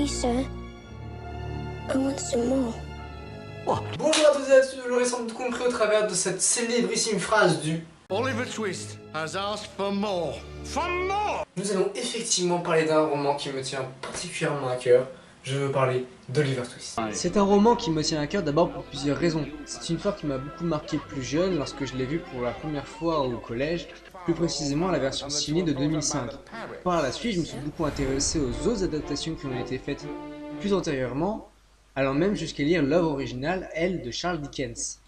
Please, sir. I want some more. Bonjour à toutes et à tous, vous l'aurez sans doute compris au travers de cette célébrissime phrase du Oliver Twist has asked for more. For more! Nous allons effectivement parler d'un roman qui me tient particulièrement à cœur. Je veux parler d'Oliver Twist. C'est un roman qui me tient à cœur d'abord pour plusieurs raisons. C'est une histoire qui m'a beaucoup marqué plus jeune lorsque je l'ai vu pour la première fois au collège, plus précisément la version ciné de 2005. Par la suite, je me suis beaucoup intéressé aux autres adaptations qui ont été faites plus antérieurement, allant même jusqu'à lire l'œuvre originale, elle, de Charles Dickens.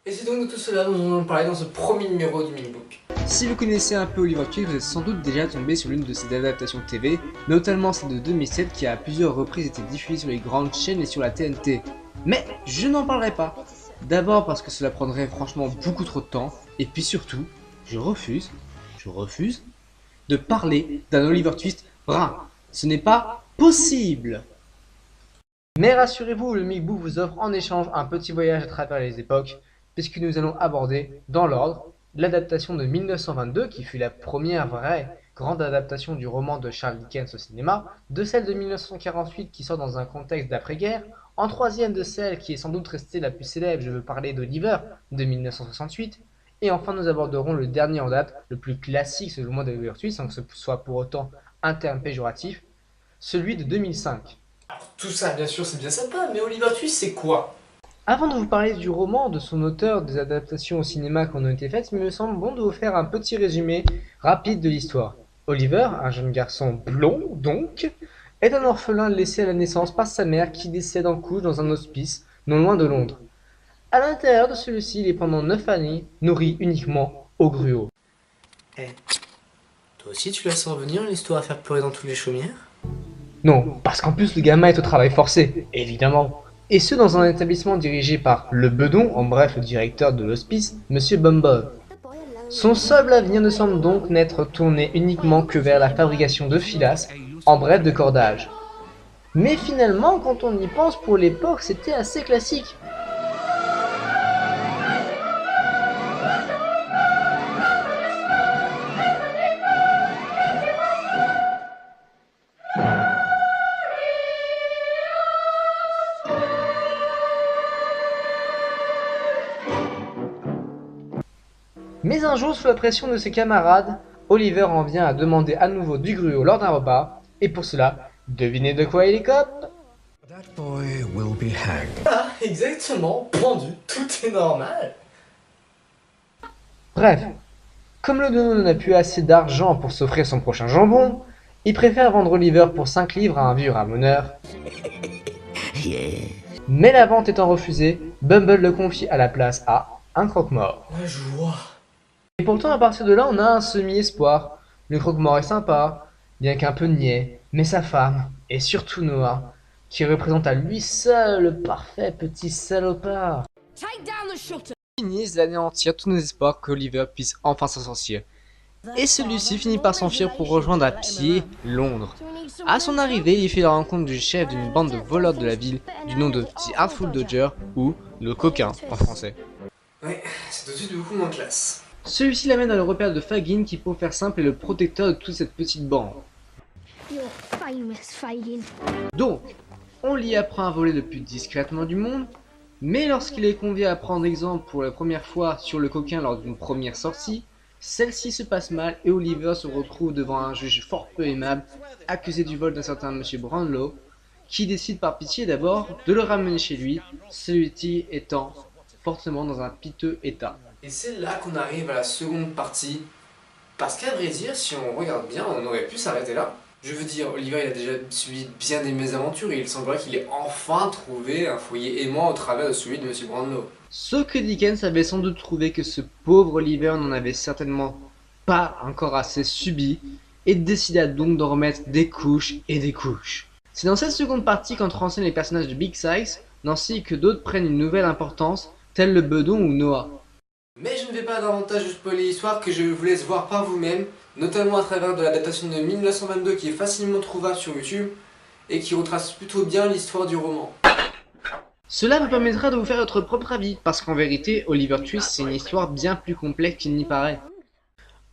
Et c'est donc de tout cela dont nous allons parler dans ce premier numéro du mini-book. Si vous connaissez un peu Oliver Twist, vous êtes sans doute déjà tombé sur l'une de ses adaptations TV, notamment celle de 2007 qui a à plusieurs reprises été diffusée sur les grandes chaînes et sur la TNT. Mais je n'en parlerai pas. D'abord parce que cela prendrait franchement beaucoup trop de temps, et puis surtout, je refuse de parler d'un Oliver Twist brun. Ce n'est pas possible. Mais rassurez-vous, le mini-book vous offre en échange un petit voyage à travers les époques, puisque nous allons aborder, dans l'ordre, l'adaptation de 1922, qui fut la première vraie grande adaptation du roman de Charles Dickens au cinéma, de celle de 1948 qui sort dans un contexte d'après-guerre, en troisième de celle qui est sans doute restée la plus célèbre, je veux parler d'Oliver, de 1968, et enfin nous aborderons le dernier en date, le plus classique selon moi d'Oliver Twist, sans que ce soit pour autant un terme péjoratif, celui de 2005. Alors tout ça bien sûr c'est bien sympa, mais Oliver Twist c'est quoi? Avant de vous parler du roman, de son auteur, des adaptations au cinéma qui en ont été faites, il me semble bon de vous faire un petit résumé rapide de l'histoire. Oliver, un jeune garçon blond donc, est un orphelin laissé à la naissance par sa mère qui décède en couche dans un hospice non loin de Londres. À l'intérieur de celui-ci, il est pendant 9 années nourri uniquement au gruau. Eh, toi aussi tu laisses revenir l'histoire à faire pleurer dans toutes les chaumières? Non, parce qu'en plus le gamin est au travail forcé, évidemment. Et ce dans un établissement dirigé par le bedon, en bref le directeur de l'hospice, Monsieur Bumble. Son seul avenir ne semble donc n'être tourné uniquement que vers la fabrication de filasse, en bref de cordage. Mais finalement, quand on y pense, pour l'époque, c'était assez classique. Mais un jour, sous la pression de ses camarades, Oliver en vient à demander à nouveau du gruau lors d'un repas, et pour cela, devinez de quoi il écope? That boy will be hanged. Ah, exactement, pendu, tout est normal. Bref, comme le bedon n'a plus assez d'argent pour s'offrir son prochain jambon, il préfère vendre Oliver pour 5 livres à un vieux ramoneur. Mais la vente étant refusée, Bumble le confie à la place à un croque-mort. Ouais, je vois. Et pourtant, à partir de là, on a un semi-espoir. Le croque-mort est sympa, bien qu'un peu niais, mais sa femme, et surtout Noah, qui représente à lui seul le parfait petit salopard, finissent d'anéantir tous nos espoirs qu'Oliver puisse enfin s'en sortir. Et celui-ci finit par s'enfuir pour rejoindre à pied Londres. À son arrivée, il fait la rencontre du chef d'une bande de voleurs de la ville du nom de The Artful Dodger, ou le coquin en français. Ouais, c'est tout de suite beaucoup moins classe. Celui-ci l'amène à le repère de Fagin qui, pour faire simple, est le protecteur de toute cette petite bande. You're famous, Fagin. Donc, on l'y apprend à voler le plus discrètement du monde, mais lorsqu'il est convié à prendre exemple pour la première fois sur le coquin lors d'une première sortie, celle-ci se passe mal et Oliver se retrouve devant un juge fort peu aimable, accusé du vol d'un certain Monsieur Brownlow, qui décide par pitié d'abord de le ramener chez lui, celui-ci étant fortement dans un piteux état. Et c'est là qu'on arrive à la seconde partie. Parce qu'à vrai dire, si on regarde bien, on aurait pu s'arrêter là. Je veux dire, Oliver il a déjà subi bien des mésaventures et il semblerait qu'il ait enfin trouvé un foyer aimant au travers de celui de Monsieur Brownlow. Sauf que Dickens avait sans doute trouvé que ce pauvre Oliver n'en avait certainement pas encore assez subi et décida donc d'en remettre des couches et des couches. C'est dans cette seconde partie qu'entrent en scène les personnages de Big Size, ainsi que d'autres prennent une nouvelle importance, tels le bedon ou Noah. Mais je ne vais pas davantage spoiler l'histoire que je vous laisse voir par vous-même, notamment à travers de l'adaptation de 1922 qui est facilement trouvable sur YouTube et qui retrace plutôt bien l'histoire du roman. Cela vous permettra de vous faire votre propre avis, parce qu'en vérité, Oliver Twist c'est une histoire bien plus complexe qu'il n'y paraît.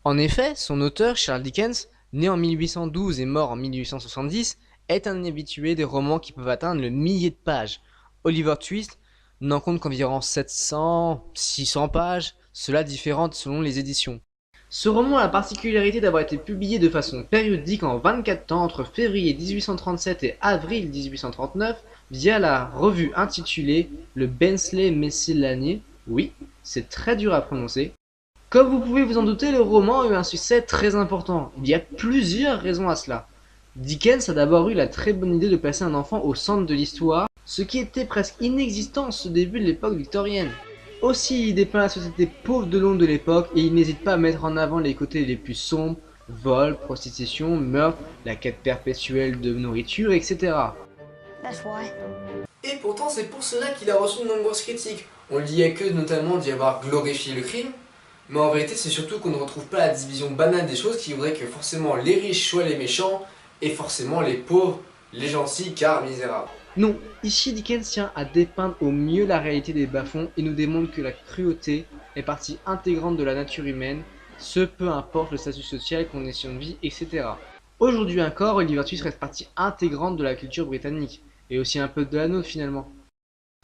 En effet, son auteur, Charles Dickens, né en 1812 et mort en 1870, est un habitué des romans qui peuvent atteindre le millier de pages. Oliver Twist n'en compte qu'environ 700-600 pages, cela différente selon les éditions. Ce roman a la particularité d'avoir été publié de façon périodique en 24 temps entre février 1837 et avril 1839 via la revue intitulée Le Bensley Miscellany. Oui, c'est très dur à prononcer. Comme vous pouvez vous en douter, le roman a eu un succès très important. Il y a plusieurs raisons à cela. Dickens a d'abord eu la très bonne idée de placer un enfant au centre de l'histoire, ce qui était presque inexistant en ce début de l'époque victorienne. Aussi, il dépeint la société pauvre de Londres de l'époque et il n'hésite pas à mettre en avant les côtés les plus sombres, vol, prostitution, meurtre, la quête perpétuelle de nourriture, etc. That's why. Et pourtant, c'est pour cela qu'il a reçu de nombreuses critiques. On lui accuse notamment d'y avoir glorifié le crime, mais en vérité, c'est surtout qu'on ne retrouve pas la division banale des choses qui voudrait que forcément les riches soient les méchants et forcément les pauvres les gentils car misérables. Non, ici Dickens tient à dépeindre au mieux la réalité des bas-fonds et nous démontre que la cruauté est partie intégrante de la nature humaine, ce peu importe le statut social, conditions de vie, etc. Aujourd'hui encore, Oliver Twist reste partie intégrante de la culture britannique, et aussi un peu de la nôtre finalement.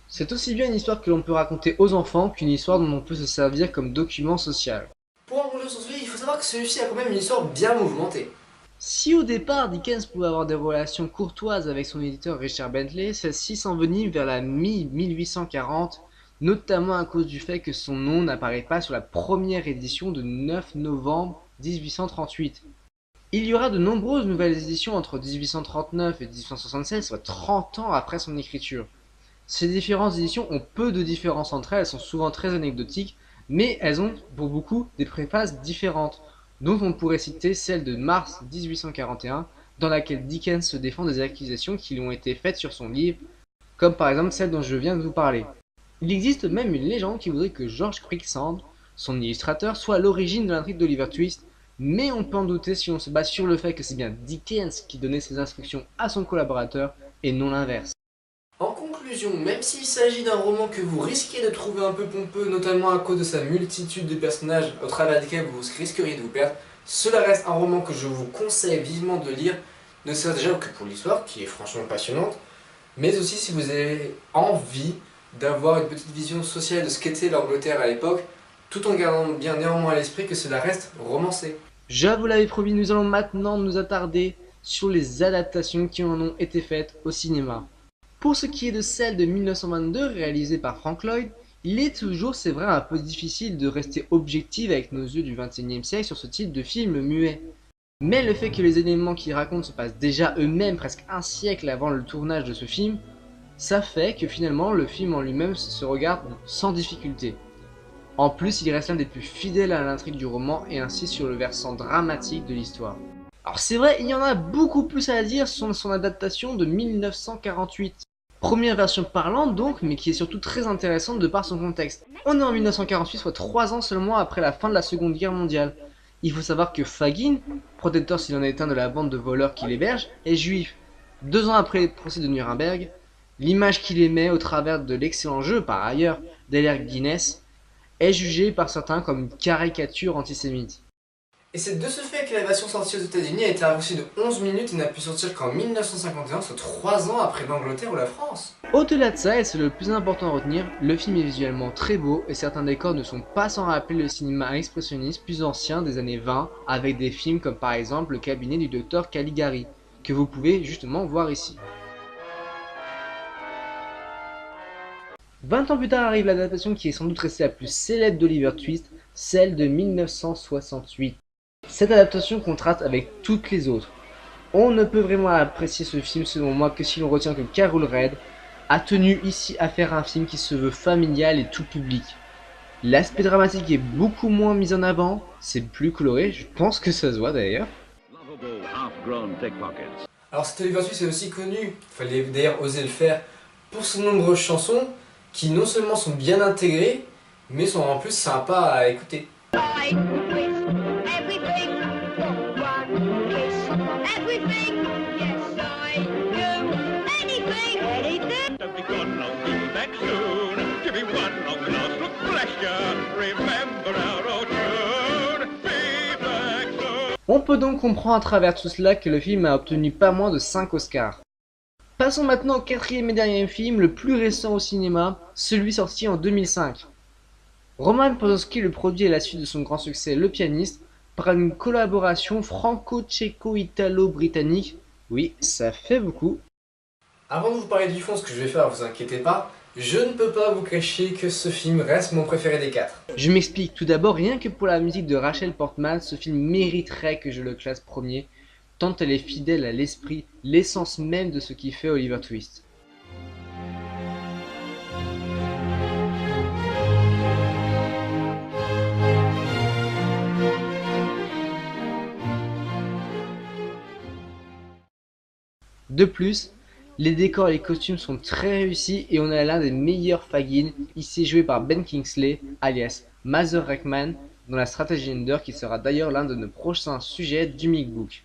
C'est aussi bien une histoire que l'on peut raconter aux enfants qu'une histoire dont on peut se servir comme document social. Pour en conclure sur celui, il faut savoir que celui-ci a quand même une histoire bien mouvementée. Si au départ Dickens pouvait avoir des relations courtoises avec son éditeur Richard Bentley, celle-ci s'envenime vers la mi-1840, notamment à cause du fait que son nom n'apparaît pas sur la première édition de 9 novembre 1838. Il y aura de nombreuses nouvelles éditions entre 1839 et 1876, soit 30 ans après son écriture. Ces différentes éditions ont peu de différences entre elles, elles sont souvent très anecdotiques, mais elles ont pour beaucoup des préfaces différentes, dont on pourrait citer celle de mars 1841, dans laquelle Dickens se défend des accusations qui lui ont été faites sur son livre, comme par exemple celle dont je viens de vous parler. Il existe même une légende qui voudrait que George Quicksand, son illustrateur, soit à l'origine de l'intrigue d'Oliver Twist, mais on peut en douter si on se base sur le fait que c'est bien Dickens qui donnait ses instructions à son collaborateur et non l'inverse. En conclusion, même s'il s'agit d'un roman que vous risquez de trouver un peu pompeux, notamment à cause de sa multitude de personnages au travers desquels vous risqueriez de vous perdre, cela reste un roman que je vous conseille vivement de lire, ne serait-ce déjà que pour l'histoire, qui est franchement passionnante, mais aussi si vous avez envie d'avoir une petite vision sociale de ce qu'était l'Angleterre à l'époque, tout en gardant bien néanmoins à l'esprit que cela reste romancé. Je vous l'avais promis, nous allons maintenant nous attarder sur les adaptations qui en ont été faites au cinéma. Pour ce qui est de celle de 1922 réalisée par Frank Lloyd, il est toujours, c'est vrai, un peu difficile de rester objectif avec nos yeux du XXIe siècle sur ce type de film muet. Mais le fait que les éléments qu'il raconte se passent déjà eux-mêmes presque un siècle avant le tournage de ce film, ça fait que finalement le film en lui-même se regarde sans difficulté. En plus, il reste l'un des plus fidèles à l'intrigue du roman et ainsi sur le versant dramatique de l'histoire. Alors c'est vrai, il y en a beaucoup plus à dire sur son adaptation de 1948. Première version parlante donc, mais qui est surtout très intéressante de par son contexte. On est en 1948, soit 3 ans seulement après la fin de la Seconde Guerre mondiale. Il faut savoir que Fagin, protecteur s'il en est un de la bande de voleurs qui l'héberge, est juif. 2 ans après le procès de Nuremberg, l'image qu'il émet au travers de l'excellent jeu, par ailleurs, d'Alec Guinness, est jugée par certains comme une caricature antisémite. Et c'est de ce fait que la version sortie aux États-Unis a été raccourcie de 11 minutes et n'a pu sortir qu'en 1951, soit 3 ans après l'Angleterre ou la France. Au-delà de ça, et c'est le plus important à retenir, le film est visuellement très beau et certains décors ne sont pas sans rappeler le cinéma expressionniste plus ancien des années 20, avec des films comme par exemple Le cabinet du docteur Caligari, que vous pouvez justement voir ici. 20 ans plus tard arrive l'adaptation qui est sans doute restée la plus célèbre d'Oliver Twist, celle de 1968. Cette adaptation contraste avec toutes les autres. On ne peut vraiment apprécier ce film selon moi que si l'on retient que Carol Reed a tenu ici à faire un film qui se veut familial et tout public. L'aspect dramatique est beaucoup moins mis en avant, c'est plus coloré, je pense que ça se voit d'ailleurs. Alors cet Oliver Twist est aussi connu, il fallait d'ailleurs oser le faire, pour ses nombreuses chansons qui non seulement sont bien intégrées, mais sont en plus sympas à écouter. On peut donc comprendre à travers tout cela que le film a obtenu pas moins de 5 Oscars. Passons maintenant au quatrième et dernier film, le plus récent au cinéma, celui sorti en 2005. Roman Polanski le produit à la suite de son grand succès Le Pianiste, par une collaboration franco-tchéco-italo-britannique. Oui, ça fait beaucoup. Avant de vous parler du fond, ce que je vais faire, vous inquiétez pas, je ne peux pas vous cacher que ce film reste mon préféré des 4. Je m'explique, tout d'abord, rien que pour la musique de Rachel Portman, ce film mériterait que je le classe premier, tant elle est fidèle à l'esprit, l'essence même de ce qui fait Oliver Twist. De plus, les décors et les costumes sont très réussis et on a l'un des meilleurs Fagin, ici joué par Ben Kingsley, alias Mather Rackman, dans la stratégie Ender qui sera d'ailleurs l'un de nos prochains sujets du Micbook.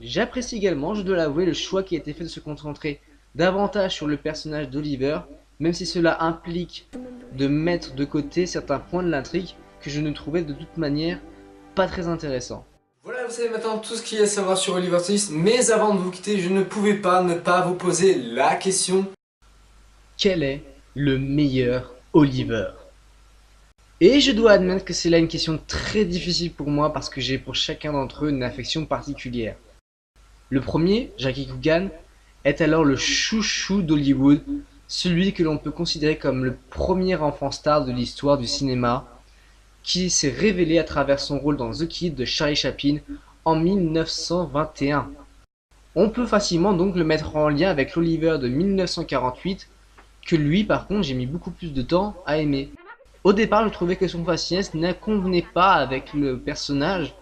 J'apprécie également, je dois l'avouer, le choix qui a été fait de se concentrer davantage sur le personnage d'Oliver, même si cela implique de mettre de côté certains points de l'intrigue que je ne trouvais de toute manière pas très intéressants. Voilà, vous savez maintenant tout ce qu'il y a à savoir sur Oliver Twist, mais avant de vous quitter, je ne pouvais pas ne pas vous poser la question. Quel est le meilleur Oliver? Et je dois admettre que c'est là une question très difficile pour moi parce que j'ai pour chacun d'entre eux une affection particulière. Le premier, Jackie Coogan, est alors le chouchou d'Hollywood, celui que l'on peut considérer comme le premier enfant star de l'histoire du cinéma, qui s'est révélé à travers son rôle dans The Kid de Charlie Chaplin en 1921. On peut facilement donc le mettre en lien avec l'Oliver de 1948, que lui par contre j'ai mis beaucoup plus de temps à aimer. Au départ je trouvais que son faciès ne convenait pas avec le personnage,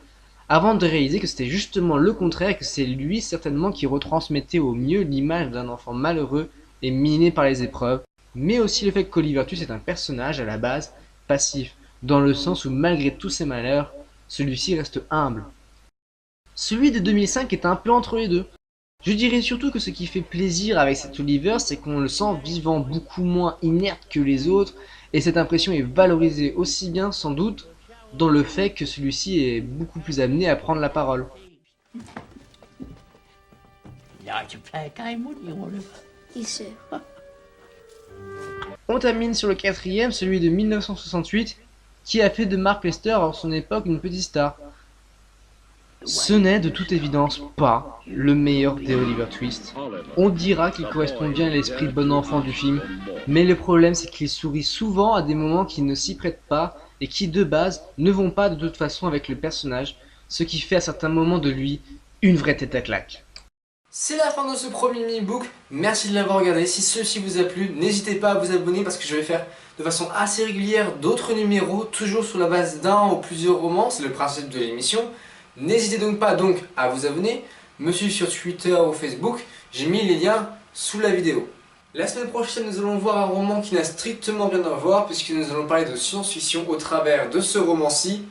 avant de réaliser que c'était justement le contraire et que c'est lui certainement qui retransmettait au mieux l'image d'un enfant malheureux et miné par les épreuves, mais aussi le fait qu'Oliver Twist est un personnage à la base passif, dans le sens où malgré tous ses malheurs, celui-ci reste humble. Celui de 2005 est un peu entre les deux. Je dirais surtout que ce qui fait plaisir avec cet Oliver, c'est qu'on le sent vivant beaucoup moins inerte que les autres, et cette impression est valorisée aussi bien sans doute dans le fait que celui-ci est beaucoup plus amené à prendre la parole. Il sait. On termine sur le quatrième, celui de 1968, qui a fait de Mark Lester à son époque une petite star. Ce n'est de toute évidence pas le meilleur des Oliver Twist. On dira qu'il correspond bien à l'esprit bon enfant du film, mais le problème c'est qu'il sourit souvent à des moments qui ne s'y prêtent pas et qui de base ne vont pas de toute façon avec le personnage, ce qui fait à certains moments de lui une vraie tête à claque. C'est la fin de ce premier mini-book, merci de l'avoir regardé, si ceci vous a plu, n'hésitez pas à vous abonner parce que je vais faire de façon assez régulière d'autres numéros, toujours sur la base d'un ou plusieurs romans, c'est le principe de l'émission. N'hésitez donc pas à vous abonner, me suivre sur Twitter ou Facebook, j'ai mis les liens sous la vidéo. La semaine prochaine, nous allons voir un roman qui n'a strictement rien à voir puisque nous allons parler de science-fiction au travers de ce roman-ci,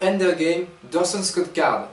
Endgame d'Orson Scott Card.